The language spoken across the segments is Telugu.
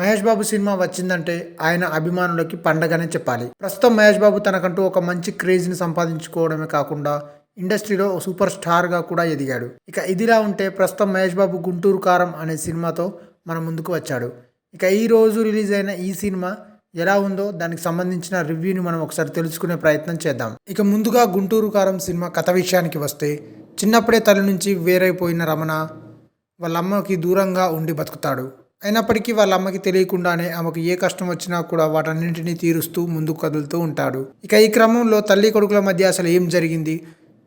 మహేష్ బాబు సినిమా వచ్చిందంటే ఆయన అభిమానులకి పండగనే చెప్పాలి. ప్రస్తుతం మహేష్ బాబు తనకంటూ ఒక మంచి క్రేజ్ని సంపాదించుకోవడమే కాకుండా ఇండస్ట్రీలో సూపర్ స్టార్గా కూడా ఎదిగాడు. ఇక ఇదిలా ఉంటే ప్రస్తుతం మహేష్ బాబు గుంటూరు కారం అనే సినిమాతో మన ముందుకు వచ్చాడు. ఇక ఈ రోజు రిలీజ్ అయిన ఈ సినిమా ఎలా ఉందో దానికి సంబంధించిన రివ్యూని మనం ఒకసారి తెలుసుకునే ప్రయత్నం చేద్దాం. ఇక ముందుగా గుంటూరు కారం సినిమా కథ విషయానికి వస్తే, చిన్నప్పుడే తల్లి నుంచి వేరైపోయిన రమణ వాళ్ళ అమ్మకి దూరంగా ఉండి బతుకుతాడు. అయినప్పటికీ వాళ్ళ అమ్మకి తెలియకుండానే ఆమెకు ఏ కష్టం వచ్చినా కూడా వాటన్నింటినీ తీరుస్తూ ముందుకు కదులుతూ ఉంటాడు. ఇక ఈ క్రమంలో తల్లి కొడుకుల మధ్య అసలు ఏం జరిగింది,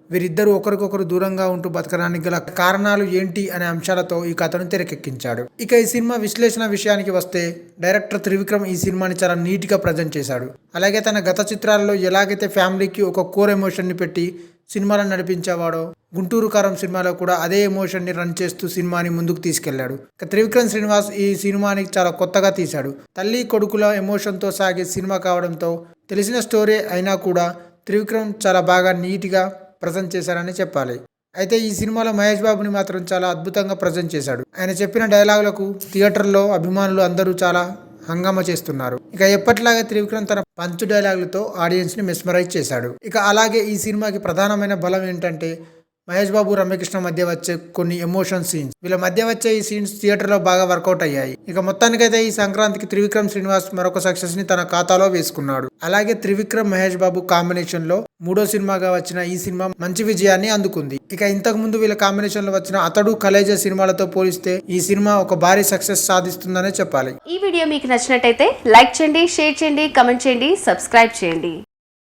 వీరిద్దరూ ఒకరికొకరు దూరంగా ఉంటూ బతకడానికి గల కారణాలు ఏంటి అనే అంశాలతో ఈ కథను తెరకెక్కించాడు. ఇక ఈ సినిమా విశ్లేషణ విషయానికి వస్తే, డైరెక్టర్ త్రివిక్రమ్ ఈ సినిమాని చాలా నీట్గా ప్రజెంట్ చేశాడు. అలాగే తన గత చిత్రాలలో ఎలాగైతే ఫ్యామిలీకి ఒక కోర్ ఎమోషన్ని పెట్టి సినిమాలను నడిపించేవాడో, గుంటూరు కారం సినిమాలో కూడా అదే ఎమోషన్ని రన్ చేస్తూ సినిమాని ముందుకు తీసుకెళ్లాడు. ఇక త్రివిక్రమ్ శ్రీనివాస్ ఈ సినిమాని చాలా కొత్తగా తీశాడు. తల్లి కొడుకుల ఎమోషన్తో సాగే సినిమా కావడంతో తెలిసిన స్టోరీ అయినా కూడా త్రివిక్రమ్ చాలా బాగా నీట్గా ప్రజెంట్ చేశారని చెప్పాలి. అయితే ఈ సినిమాలో మహేష్ బాబుని మాత్రం చాలా అద్భుతంగా ప్రజెంట్ చేశాడు. ఆయన చెప్పిన డైలాగులకు థియేటర్లో అభిమానులు అందరూ చాలా హంగామా చేస్తున్నారు. ఇక ఎప్పటిలాగే త్రివిక్రమ్ తన పంచ్ డైలాగులతో ఆడియన్స్ ని మెస్మరైజ్ చేశాడు. ఇక అలాగే ఈ సినిమాకి ప్రధానమైన బలం ఏంటంటే, మహేష్ బాబు రమ్యకృష్ణ మధ్య వచ్చే కొన్ని ఎమోషన్ సీన్స్. వీళ్ళ మధ్య వచ్చే ఈ సీన్స్ థియేటర్లో బాగా వర్కౌట్ అయ్యాయి. ఇక మొత్తానికైతే ఈ సంక్రాంతికి త్రివిక్రమ్ శ్రీనివాస్ మరొక సక్సెస్ ని తన ఖాతాలో వేసుకున్నాడు. అలాగే త్రివిక్రమ్ మహేష్ బాబు కాంబినేషన్ లో మూడో సినిమాగా వచ్చిన ఈ సినిమా మంచి విజయాన్ని అందుకుంది. ఇక ఇంతకు ముందు వీళ్ళ కాంబినేషన్ లో వచ్చిన అతడు కలేజా సినిమాలతో పోలిస్తే ఈ సినిమా ఒక భారీ సక్సెస్ సాధిస్తుందనే చెప్పాలి. ఈ వీడియో మీకు నచ్చినట్టయితే లైక్ చేయండి, షేర్ చేయండి, కమెంట్ చేయండి, సబ్స్క్రైబ్ చేయండి.